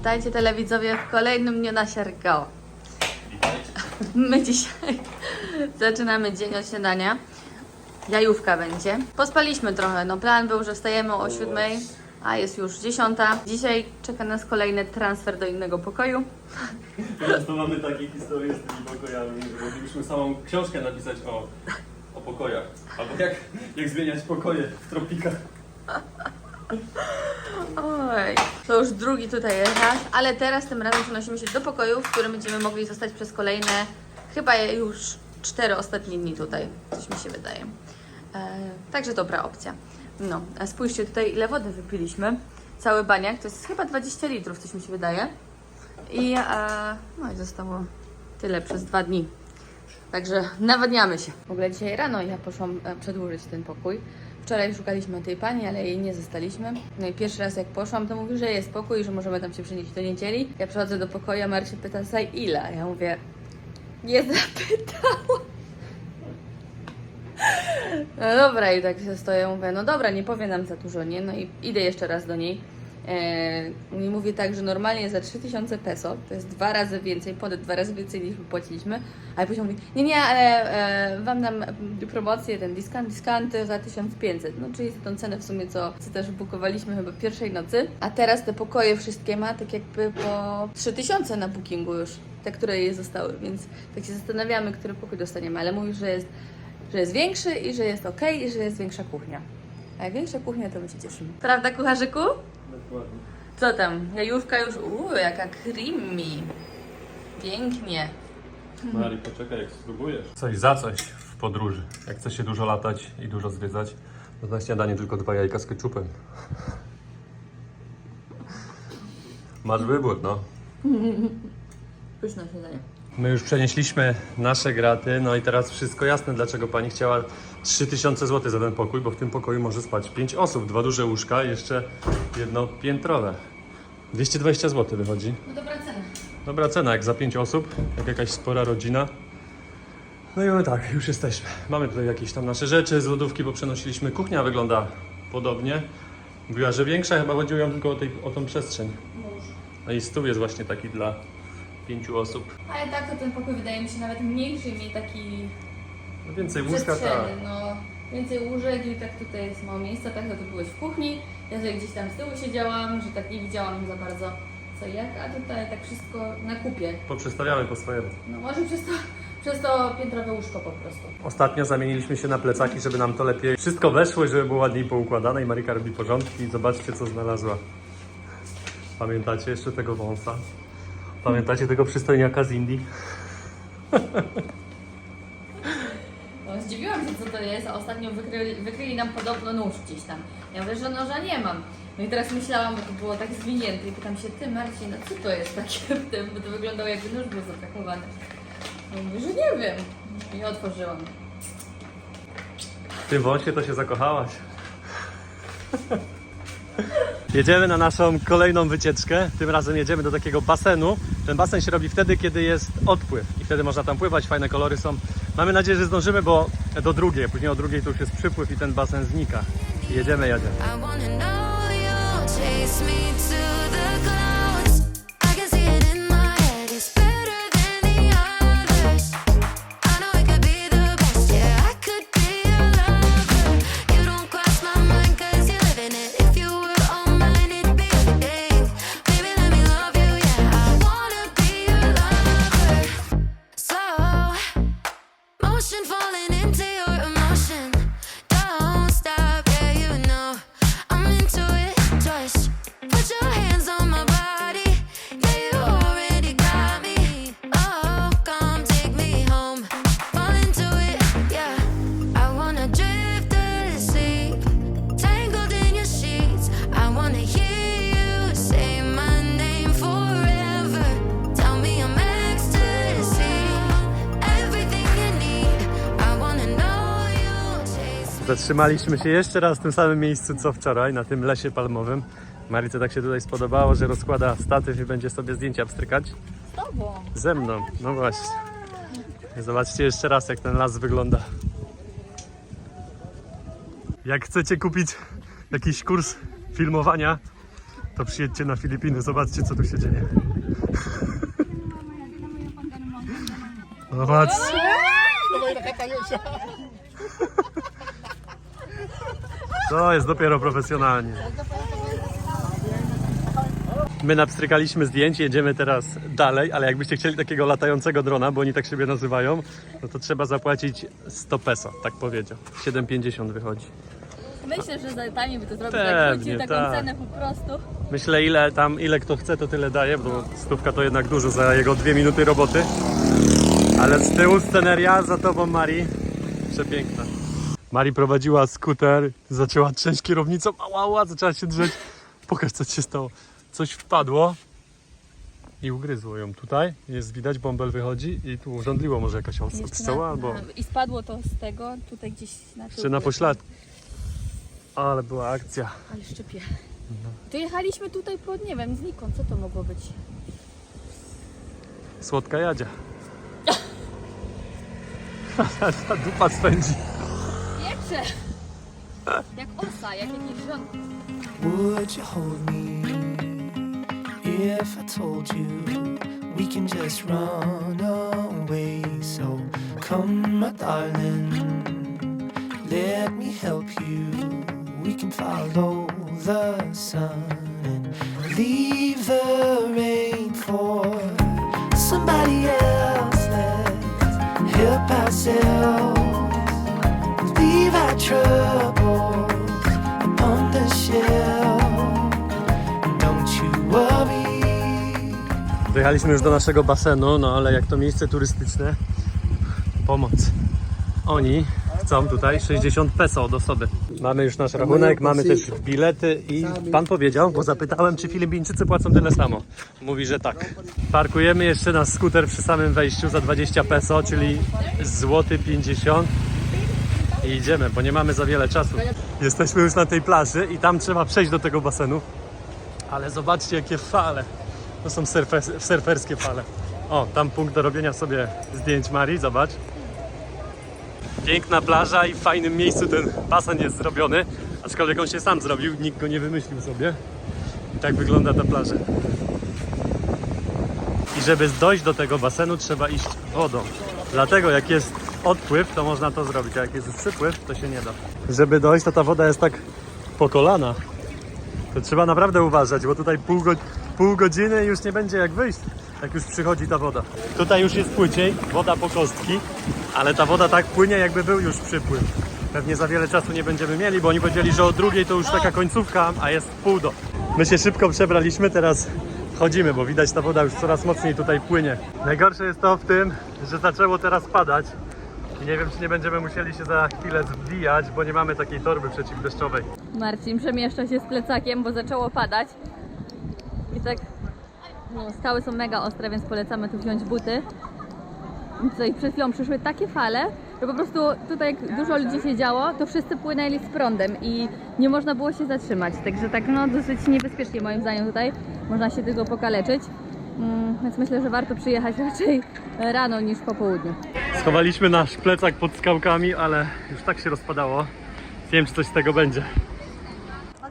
Witajcie telewidzowie w kolejnym dniu na Siargao. My dzisiaj zaczynamy dzień od śniadania. Jajówka będzie. Pospaliśmy trochę, no plan był, że wstajemy o 7, a jest już 10. Dzisiaj czeka nas kolejny transfer do innego pokoju. Często mamy takie historie z tymi pokojami, że moglibyśmy samą książkę napisać o pokojach. Albo jak zmieniać pokoje w tropikach. Oj, to już drugi tutaj jest raz, ale teraz tym razem przenosimy się do pokoju, w którym będziemy mogli zostać przez kolejne, chyba już 4 ostatnie dni tutaj, coś mi się wydaje. Także dobra opcja. No, a spójrzcie tutaj, ile wody wypiliśmy. Cały baniak, to jest chyba 20 litrów, coś mi się wydaje. I no i zostało tyle przez 2 dni. Także nawadniamy się. W ogóle dzisiaj rano ja poszłam przedłużyć ten pokój. Wczoraj szukaliśmy tej pani, ale jej nie zastaliśmy. No i pierwszy raz jak poszłam, to mówi, że jest pokój, że możemy tam się przenieść do niedzieli. Ja przychodzę do pokoju, a Marcin pyta, za ile? Ja mówię, nie zapytała. No dobra, i tak się stoję, mówię, no dobra, nie powie nam za dużo, nie? No i idę jeszcze raz do niej. I mówi tak, że normalnie za 3000 peso, to jest 2 razy więcej, ponad 2 razy więcej niż płaciliśmy, ale później mówi, nie, ale wam dam promocję, ten discount za 1500, no czyli za tą cenę w sumie, co też bukowaliśmy chyba pierwszej nocy, a teraz te pokoje wszystkie ma tak jakby po 3000 na bookingu już, te, które jej zostały, więc tak się zastanawiamy, który pokój dostaniemy, ale mówi, że jest większy i że jest ok, i że jest większa kuchnia. A jak większa kuchnia, to my się cieszymy. Prawda, kucharzyku? Dokładnie. Co tam? Jajówka już, jaka creamy. Pięknie. Mari, poczekaj, jak spróbujesz. Coś za coś w podróży. Jak chce się dużo latać i dużo zwiedzać, to na śniadanie tylko 2 jajka z ketchupem. Masz wybór, no. Pyszne śniadanie. My już przenieśliśmy nasze graty, no i teraz wszystko jasne, dlaczego pani chciała 3000 zł za ten pokój, bo w tym pokoju może spać 5 osób, 2 duże łóżka i jeszcze jedno piętrowe. 220 zł wychodzi. No dobra cena. Dobra cena, jak za 5 osób, jak jakaś spora rodzina. No i my tak, już jesteśmy. Mamy tutaj jakieś tam nasze rzeczy z lodówki, bo przenosiliśmy. Kuchnia wygląda podobnie. Mówiła, że większa, chyba chodziło ją tylko o tą przestrzeń. No i stół jest właśnie taki dla 5 osób. Ale tak to ten pokój wydaje mi się nawet mniejszy i mniej taki No więcej łóżka, tak. przestrzeni, no. Więcej łóżek i tak tutaj jest mało miejsca, tak to ty byłeś w kuchni. Ja sobie gdzieś tam z tyłu siedziałam, że tak nie widziałam za bardzo co jak, a tutaj tak wszystko na kupie. Poprzestawiamy po swojemu. No może przez to piętrowe łóżko po prostu. Ostatnio zamieniliśmy się na plecaki, żeby nam to lepiej wszystko weszło i żeby było ładniej poukładane i Marika robi porządki i zobaczcie, co znalazła. Pamiętacie jeszcze tego wąsa? Pamiętacie tego przystojniaka z Indii? No, zdziwiłam się, co to jest, a ostatnio wykryli nam podobno nóż gdzieś tam. Ja mówię, że noża nie mam. No i teraz myślałam, bo to było tak zwinięte i pytam się, ty Marcin, a co to jest takie w tym, bo to wyglądało jakby nóż był zapakowany. No mówię, że nie wiem. I otworzyłam. W tym wąsie to się zakochałaś. Jedziemy na naszą kolejną wycieczkę. Tym razem jedziemy do takiego basenu. Ten basen się robi wtedy, kiedy jest odpływ i wtedy można tam pływać, fajne kolory są. Mamy nadzieję, że zdążymy, bo do drugiej, później o drugiej to już jest przypływ i ten basen znika. I jedziemy. I wanna know you'll chase me to the clouds. I can see it in my head. It's better than the others. I know it could be the best. Yeah, I could be your lover. You don't cross my mind 'cause you're living it. If you were all mine, it'd be everything. Baby, let me love you. Yeah, I wanna be your lover. Slow motion falling into your emotion. Don't stop, yeah, you know I'm into it. Just put your hands on my body. Yeah, you already got me. Oh, come take me home. Fall into it, yeah. I wanna drift asleep, tangled in your sheets. I wanna hear you say my name forever. Tell me I'm ecstasy, everything you need. I wanna know you chase me. Zatrzymaliśmy się jeszcze raz w tym samym miejscu co wczoraj, na tym lesie palmowym. Marice tak się tutaj spodobało, że rozkłada statyw i będzie sobie zdjęcia pstrykać. Z tobą. Ze mną, no właśnie. Zobaczcie jeszcze raz, jak ten las wygląda. Jak chcecie kupić jakiś kurs filmowania, to przyjedźcie na Filipiny, zobaczcie co tu się dzieje. Zobaczcie. To jest dopiero profesjonalnie. My napstrykaliśmy zdjęć, jedziemy teraz dalej, ale jakbyście chcieli takiego latającego drona, bo oni tak siebie nazywają, no to trzeba zapłacić 100 peso, tak powiedział. 7,50 wychodzi. Myślę, że za taniej by to zrobić, Pewnie, jak wrócił taką tak. cenę po prostu. Myślę ile kto chce, to tyle daje, bo 100 to jednak dużo za jego 2 minuty roboty. Ale z tyłu sceneria, za tobą Mari. Przepiękna. Mari prowadziła skuter, zaczęła trzęść kierownicą, ała, zaczęła się drzeć. Pokaż co ci się stało. Coś wpadło i ugryzło ją tutaj. Jest widać, bąbel wychodzi i tu urządliło może jakaś od pszczoła albo I spadło to z tego, tutaj gdzieś na jeszcze na pośladku. Ale była akcja. Ale szczypie. To jechaliśmy tutaj pod, nie wiem, znikąd, co to mogło być? Słodka jadzia. Ta dupa spędzi. Wieprze! Jak osa, jak jakiś rząd. Would you hold me if I told you we can just run away? So come, my darling, let me help you. We can follow the sun and leave the rain for somebody else. Let's help ourselves. Leave our troubles on the shelf. Don't you worry. Dojechaliśmy już do naszego basenu, no ale jak to miejsce turystyczne, pomoc. Oni chcą tutaj 60 peso od osoby. Mamy już nasz rachunek, mamy też bilety i pan powiedział, bo zapytałem, czy Filipińczycy płacą tyle samo. Mówi, że tak. Parkujemy jeszcze na skuter przy samym wejściu za 20 peso, czyli złoty 50 i idziemy, bo nie mamy za wiele czasu. Jesteśmy już na tej plaży i tam trzeba przejść do tego basenu. Ale zobaczcie jakie fale. To są surferskie fale. O, tam punkt do robienia sobie zdjęć Marii, zobacz. Piękna plaża i w fajnym miejscu ten basen jest zrobiony. Aczkolwiek on się sam zrobił, nikt go nie wymyślił sobie. I tak wygląda ta plaża. I żeby dojść do tego basenu trzeba iść wodą. Dlatego jak jest odpływ, to można to zrobić, a jak jest przypływ, to się nie da. Żeby dojść, to ta woda jest tak po kolana. To trzeba naprawdę uważać, bo tutaj pół godziny już nie będzie jak wyjść, jak już przychodzi ta woda. Tutaj już jest płyciej, woda po kostki, ale ta woda tak płynie, jakby był już przypływ. Pewnie za wiele czasu nie będziemy mieli, bo oni powiedzieli, że o 2:00 to już taka końcówka, a jest 1:30. My się szybko przebraliśmy, teraz chodzimy, bo widać ta woda już coraz mocniej tutaj płynie. Najgorsze jest to w tym, że zaczęło teraz padać. I nie wiem, czy nie będziemy musieli się za chwilę zwijać, bo nie mamy takiej torby przeciwdeszczowej. Marcin przemieszcza się z plecakiem, bo zaczęło padać. I tak, no, skały są mega ostre, więc polecamy tu wziąć buty. I tutaj przed chwilą przyszły takie fale, że po prostu tutaj jak dużo ludzi się działo, to wszyscy płynęli z prądem i nie można było się zatrzymać. Także tak no dosyć niebezpiecznie moim zdaniem tutaj. Można się tylko pokaleczyć. Więc myślę, że warto przyjechać raczej rano niż po południu. Schowaliśmy nasz plecak pod skałkami, ale już tak się rozpadało. Nie wiem, czy coś z tego będzie.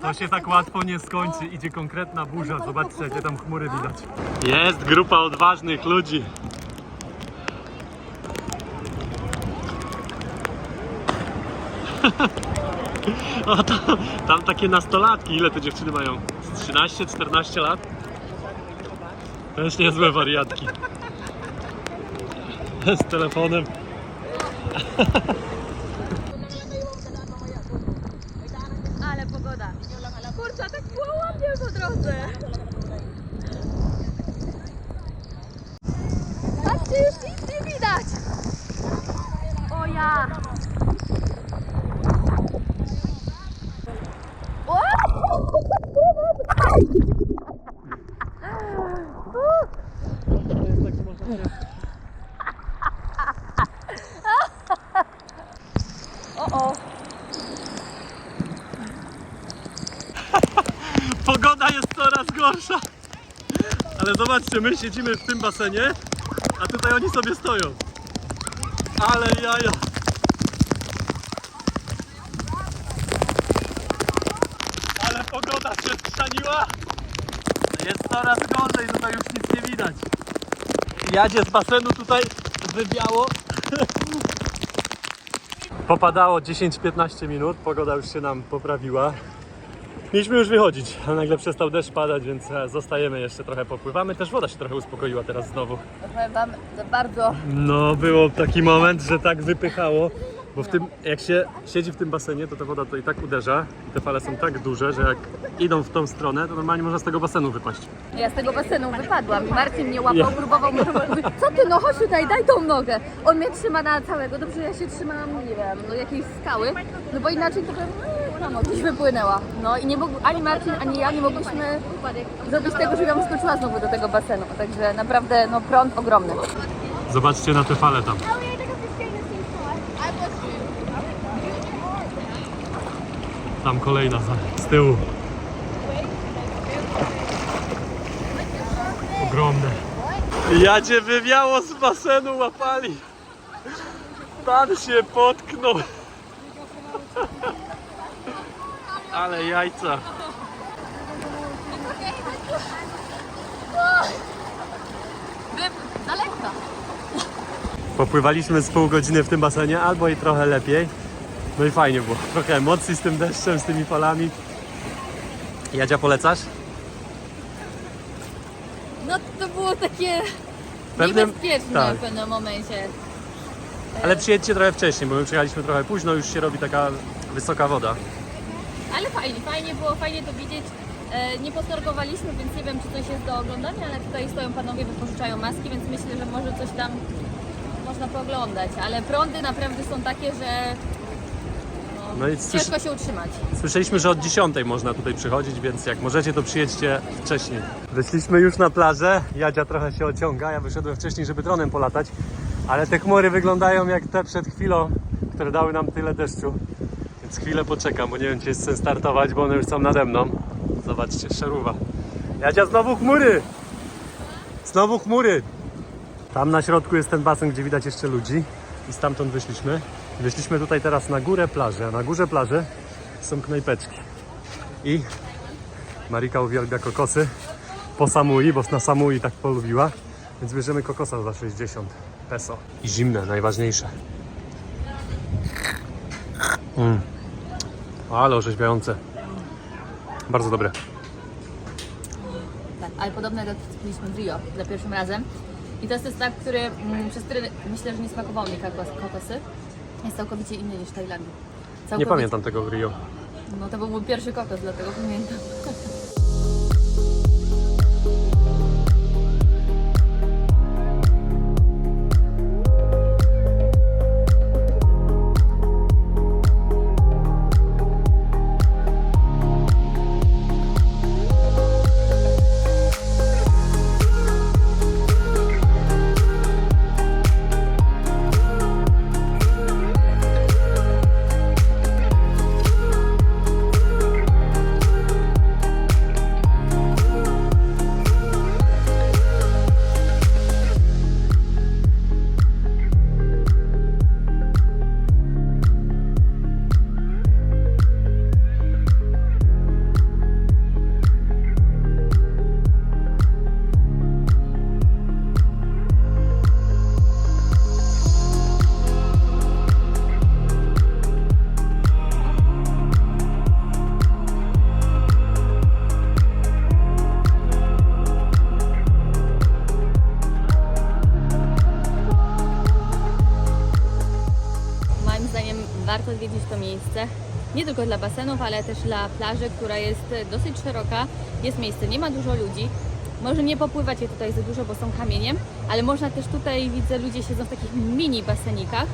To się tak łatwo nie skończy. Idzie konkretna burza. Zobaczcie, jakie tam chmury widać. Jest grupa odważnych ludzi. O, tam takie nastolatki. Ile te dziewczyny mają? 13-14 lat? Też niezłe wariatki. Z telefonem. Ale pogoda. Kurczę, tak było ładnie po drodze. Patrzcie, już nic nie widać. O ja. O. Pogoda jest coraz gorsza. Ale zobaczcie, my siedzimy w tym basenie, a tutaj oni sobie stoją. Ale jaja. Ale pogoda się schrzaniła. coraz gorzej, tutaj już nic nie widać. Jadzie z basenu tutaj wybiało. Popadało 10-15 minut, pogoda już się nam poprawiła. Mieliśmy już wychodzić, ale nagle przestał deszcz padać, więc zostajemy jeszcze trochę, popływamy. Też woda się trochę uspokoiła teraz znowu. Powiem wam, za bardzo No, było taki moment, że tak wypychało, bo jak się siedzi w tym basenie, to ta woda to i tak uderza. I te fale są tak duże, że jak idą w tą stronę, to normalnie można z tego basenu wypaść. Ja z tego basenu wypadłam i Marcin mnie łapał, próbował mnie, mówi, co ty, no chodź tutaj, daj tą nogę. On mnie trzyma na całego, dobrze ja się trzymałam, nie wiem, no jakiejś skały, no bo inaczej to bym, no gdzieś wypłynęła. No i nie ani Marcin, ani ja nie mogłyśmy zrobić tego, że ja bym skoczyła znowu do tego basenu, także naprawdę, no prąd ogromny. Zobaczcie na te fale tam. Tam kolejna z tyłu. Ogromne. Jadzie wywiało z basenu, łapali. Pan się potknął. Ale jajca. Za lekko. Popływaliśmy z pół godziny w tym basenie, albo i trochę lepiej. No i fajnie było. Trochę emocji z tym deszczem, z tymi falami. Jadzia, polecasz? No to było takie niebezpieczne tak. w pewnym momencie. Ale przyjedźcie trochę wcześniej, bo my przyjechaliśmy trochę późno, już się robi taka wysoka woda. Ale fajnie było, fajnie to widzieć. Nie posnorkowaliśmy, więc nie wiem, czy coś jest do oglądania, ale tutaj stoją panowie, wypożyczają maski, więc myślę, że może coś tam można pooglądać. Ale prądy naprawdę są takie, że No i ciężko się utrzymać. słyszeliśmy, że od 10 można tutaj przychodzić, więc jak możecie, to przyjedźcie wcześniej. Wyszliśmy już na plażę, Jadzia trochę się ociąga, ja wyszedłem wcześniej, żeby dronem polatać, ale te chmury wyglądają jak te przed chwilą, które dały nam tyle deszczu. Więc chwilę poczekam, bo nie wiem, czy jest sens startować, bo one już są nade mną. Zobaczcie, szaruwa. Jadzia, znowu chmury! Znowu chmury! Tam na środku jest ten basen, gdzie widać jeszcze ludzi i stamtąd wyszliśmy. Wyszliśmy tutaj teraz na górę plaży, a na górze plaży są knajpeczki. I Marika uwielbia kokosy po samui, bo na samui tak polubiła, więc bierzemy kokosa za 60 peso. I zimne, najważniejsze. Ale orzeźwiające. Bardzo dobre. Tak, ale podobne do tych, co piliśmy w Rio za pierwszym razem. I to jest ten smak, przez który myślę, że nie smakowało mi kokosy. Jest całkowicie inny niż w Tajlandii. Nie pamiętam tego w Rio. No to był mój pierwszy kokos, dlatego pamiętam. Warto odwiedzić to miejsce, nie tylko dla basenów, ale też dla plaży, która jest dosyć szeroka. Jest miejsce, nie ma dużo ludzi. Może nie popływacie tutaj za dużo, bo są kamieniem, ale można też tutaj, widzę, ludzie siedzą w takich mini basenikach.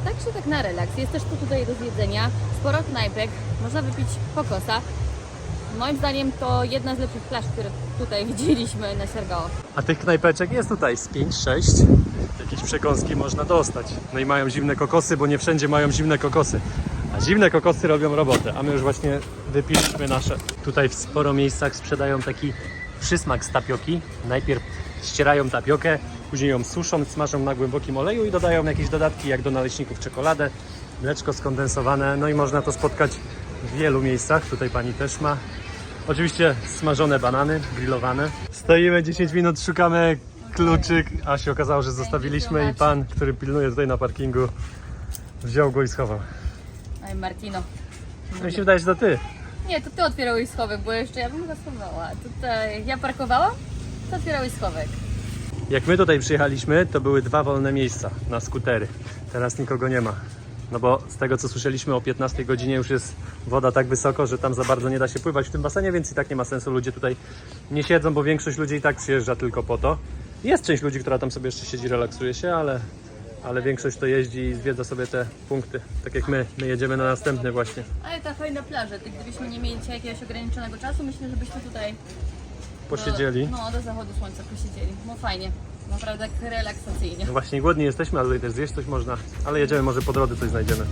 Także tak na relaks. Jest też to tutaj do zjedzenia, sporo knajpek, można wypić kokosa. Moim zdaniem to jedna z lepszych plaż, które tutaj widzieliśmy na Siargao. A tych knajpeczek jest tutaj z 5-6. Jakieś przekąski można dostać. No i mają zimne kokosy, bo nie wszędzie mają zimne kokosy. A zimne kokosy robią robotę, a my już właśnie wypiliśmy nasze. Tutaj w sporo miejscach sprzedają taki przysmak z tapioki. Najpierw ścierają tapiokę, później ją suszą, smażą na głębokim oleju i dodają jakieś dodatki, jak do naleśników czekoladę, mleczko skondensowane. No i można to spotkać w wielu miejscach. Tutaj pani też ma. Oczywiście smażone banany, grillowane. Stoimy 10 minut, szukamy kluczyk, a się okazało, że zostawiliśmy i pan, który pilnuje tutaj na parkingu, wziął go i schował. Aj, Martino. No mi się wydaje, że to ty. Nie, to ty otwierałeś schowek, bo jeszcze ja bym go schowała. Tutaj ja parkowałam, to otwierałeś schowek. Jak my tutaj przyjechaliśmy, to były 2 wolne miejsca na skutery. Teraz nikogo nie ma. No bo z tego co słyszeliśmy, o 15 godzinie już jest woda tak wysoko, że tam za bardzo nie da się pływać w tym basenie, więc i tak nie ma sensu. Ludzie tutaj nie siedzą, bo większość ludzi i tak przyjeżdża tylko po to. Jest część ludzi, która tam sobie jeszcze siedzi, relaksuje się, ale większość to jeździ i zwiedza sobie te punkty. Tak jak my jedziemy na następne właśnie. Ale ta fajna plaża, ty gdybyśmy nie mieli dzisiaj jakiegoś ograniczonego czasu, myślę, że byśmy tutaj Posiedzieli. do zachodu słońca posiedzieli. No fajnie, naprawdę tak relaksacyjnie. No właśnie głodni jesteśmy, ale tutaj też zjeść coś można. Ale jedziemy, może po drodze coś znajdziemy.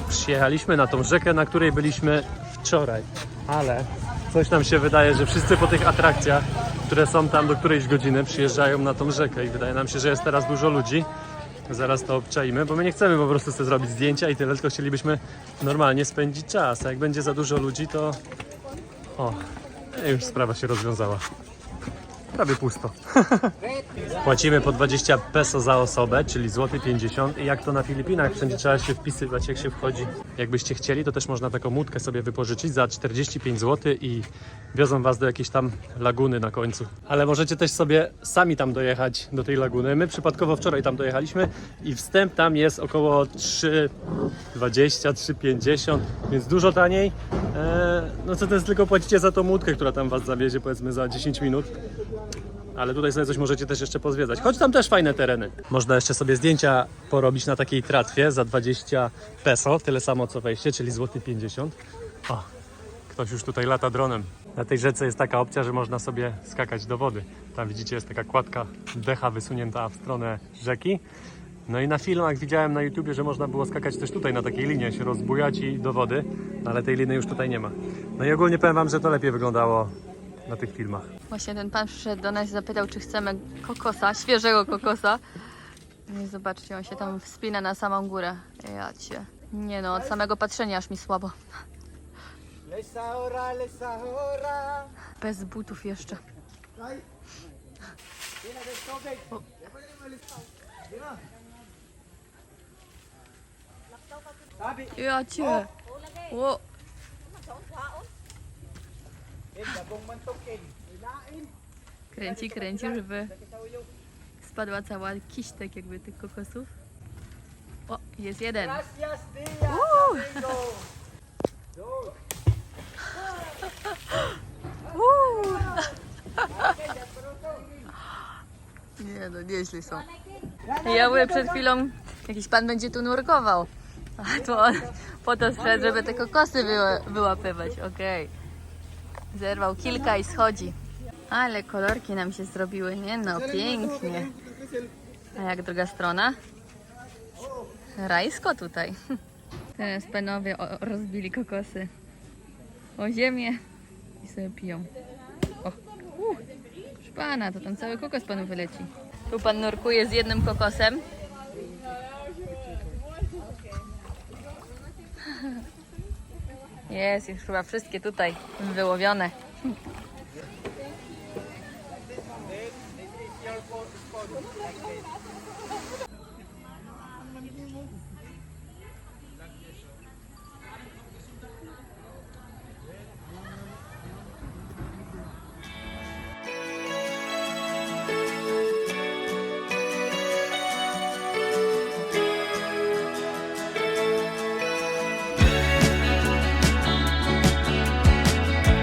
Przyjechaliśmy na tą rzekę, na której byliśmy wczoraj, ale coś nam się wydaje, że wszyscy po tych atrakcjach, które są tam do którejś godziny, przyjeżdżają na tą rzekę i wydaje nam się, że jest teraz dużo ludzi. Zaraz to obczaimy, bo my nie chcemy po prostu sobie zrobić zdjęcia i tyle, tylko chcielibyśmy normalnie spędzić czas, a jak będzie za dużo ludzi, to... O, już sprawa się rozwiązała. Prawie pusto. Płacimy po 20 peso za osobę, czyli złoty 50 i jak to na Filipinach, wszędzie trzeba się wpisywać, jak się wchodzi. Jakbyście chcieli, to też można taką łódkę sobie wypożyczyć za 45 zł i wiozą was do jakiejś tam laguny na końcu. Ale możecie też sobie sami tam dojechać do tej laguny. My przypadkowo wczoraj tam dojechaliśmy i wstęp tam jest około 3,20, 3,50, więc dużo taniej. No co to jest, tylko płacicie za tą łódkę, która tam was zawiezie powiedzmy za 10 minut. Ale tutaj sobie coś możecie też jeszcze pozwiedzać, choć tam też fajne tereny. Można jeszcze sobie zdjęcia porobić na takiej tratwie za 20 peso, tyle samo co wejście, czyli złoty 50. O, ktoś już tutaj lata dronem. Na tej rzece jest taka opcja, że można sobie skakać do wody. Tam widzicie, jest taka kładka, decha wysunięta w stronę rzeki. No i na filmach widziałem na YouTubie, że można było skakać też tutaj na takiej linie, się rozbujać i do wody, ale tej liny już tutaj nie ma. No i ogólnie powiem wam, że to lepiej wyglądało na tych filmach. Właśnie ten pan przyszedł do nas i zapytał, czy chcemy kokosa, świeżego kokosa. No i zobaczcie, on się tam wspina na samą górę. Ja cię. Nie no, od samego patrzenia aż mi słabo. Bez butów jeszcze. Ja cię. O. Kręci, żeby spadła cała kiśtek jakby tych kokosów. O, jest jeden. Nie no, nieźli są. Ja byłem przed chwilą, jakiś pan będzie tu nurkował. A to on po to szedł, żeby te kokosy wyłapywać. Okej. Zerwał kilka i schodzi. Ale kolorki nam się zrobiły, nie no, pięknie. A jak druga strona? Rajsko tutaj. Teraz panowie rozbili kokosy o ziemię i sobie piją. O, proszę pana, to tam cały kokos panu wyleci. Tu pan nurkuje z jednym kokosem. Jest już chyba wszystkie tutaj wyłowione.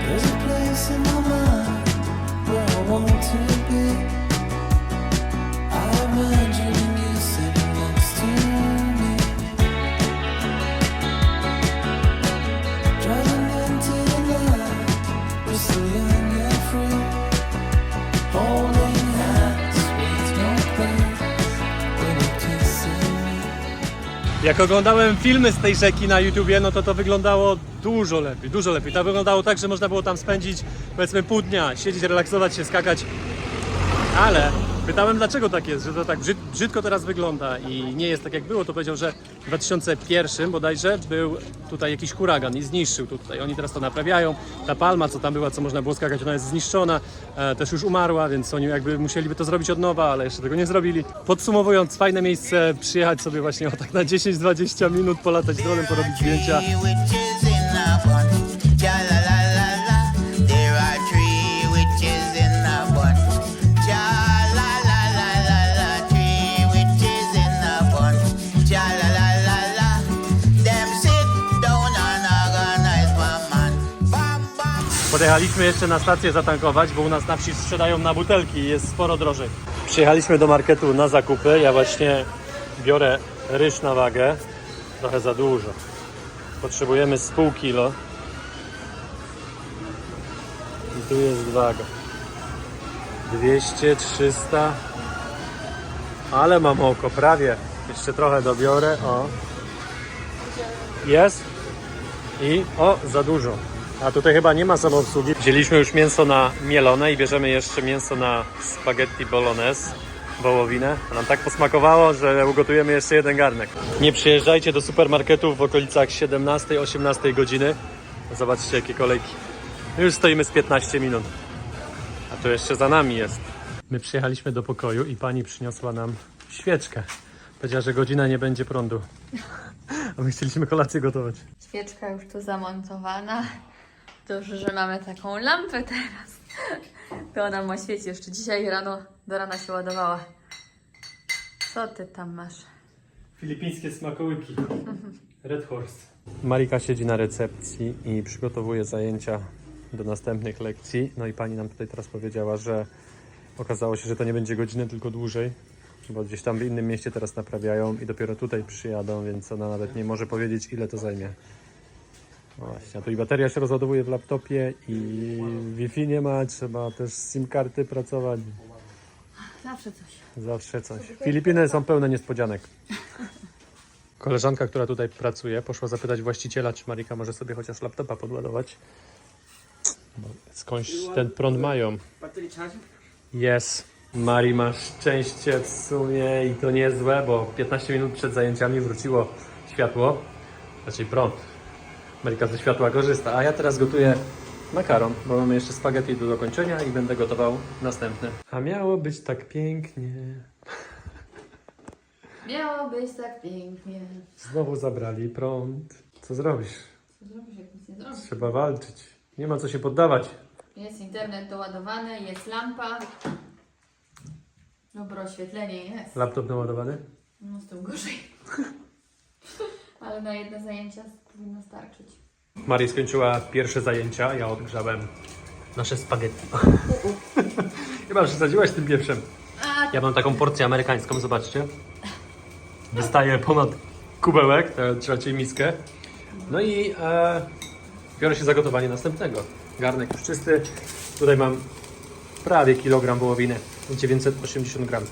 There's a place in my mind where I want to be. I imagine Jak oglądałem filmy z tej rzeki na YouTubie, no to wyglądało dużo lepiej, dużo lepiej. To wyglądało tak, że można było tam spędzić powiedzmy pół dnia, siedzieć, relaksować się, skakać. Ale pytałem, dlaczego tak jest, że to tak brzydko teraz wygląda i nie jest tak jak było. To powiedział, że w 2001 bodajże był tutaj jakiś huragan i zniszczył to tutaj. Oni teraz to naprawiają. Ta palma, co tam była, co można było skakać, ona jest zniszczona, też już umarła, więc oni jakby musieliby to zrobić od nowa, ale jeszcze tego nie zrobili. Podsumowując, fajne miejsce, przyjechać sobie właśnie o tak na 10-20 minut, polatać dronem, porobić zdjęcia. Witches in a bunch. Ja la la la la. There are 3 witches in a bunch. Ja la la la la la. 3 witches in a bunch. Ja la la la la. Them sit down and organize one man. Bam bam. Podjechaliśmy jeszcze na stację zatankować, bo u nas na wsi sprzedają na butelki i jest sporo drożej. Przyjechaliśmy do marketu na zakupy. Ja właśnie biorę ryż na wagę. Trochę za dużo. Potrzebujemy z pół kilo. I tu jest waga. 200, 300. Ale mam oko, prawie. Jeszcze trochę dobiorę. O. Jest. I o, za dużo. A tutaj chyba nie ma samoobsługi. Wzięliśmy już mięso na mielone i bierzemy jeszcze mięso na spaghetti bolognese, wołowinę. Nam tak posmakowało, że ugotujemy jeszcze jeden garnek. Nie przyjeżdżajcie do supermarketów w okolicach 17-18 godziny. Zobaczcie jakie kolejki. My już stoimy z 15 minut. A to jeszcze za nami jest. My przyjechaliśmy do pokoju i pani przyniosła nam świeczkę. Powiedziała, że godzina nie będzie prądu. A my chcieliśmy kolację gotować. Świeczka już tu zamontowana. Dobrze, że mamy taką lampę teraz. To ona ma świeci jeszcze dzisiaj rano, do rana się ładowała. Co ty tam masz? Filipińskie smakołyki. Red Horse. Marika siedzi na recepcji i przygotowuje zajęcia do następnych lekcji. No i pani nam tutaj teraz powiedziała, że okazało się, że to nie będzie godziny, tylko dłużej. Bo gdzieś tam w innym mieście teraz naprawiają i dopiero tutaj przyjadą, więc ona nawet nie może powiedzieć, ile to zajmie. No właśnie, a tu i bateria się rozładowuje w laptopie i Wi-Fi nie ma, trzeba też z SIM-karty pracować. Zawsze coś. Zawsze coś. Filipiny są pełne niespodzianek. Koleżanka, która tutaj pracuje, poszła zapytać właściciela, czy Marika może sobie chociaż laptopa podładować. Bo skądś ten prąd mają. Jest. Mari ma szczęście w sumie i to niezłe, bo 15 minut przed zajęciami wróciło światło, raczej prąd. Marika ze światła korzysta, a ja teraz gotuję makaron, bo mamy jeszcze spaghetti do dokończenia i będę gotował następny. A miało być tak pięknie. Miało być tak pięknie. Znowu zabrali prąd. Co zrobisz? Co zrobisz, jak nic nie zrobisz? Trzeba walczyć. Nie ma co się poddawać. Jest internet doładowany, jest lampa. Dobro oświetlenie jest. Laptop naładowany? No z tym gorzej. Ale na jedne zajęcia powinno starczyć. Marii skończyła pierwsze zajęcia, ja odgrzałem nasze spaghetti. Chyba przesadziłaś tym pieprzem. Ja mam taką porcję amerykańską, zobaczcie. Wystaje ponad kubełek, raczej miskę. No i biorę się za gotowanie następnego. Garnek już czysty. Tutaj mam prawie kilogram wołowiny, 980 gram.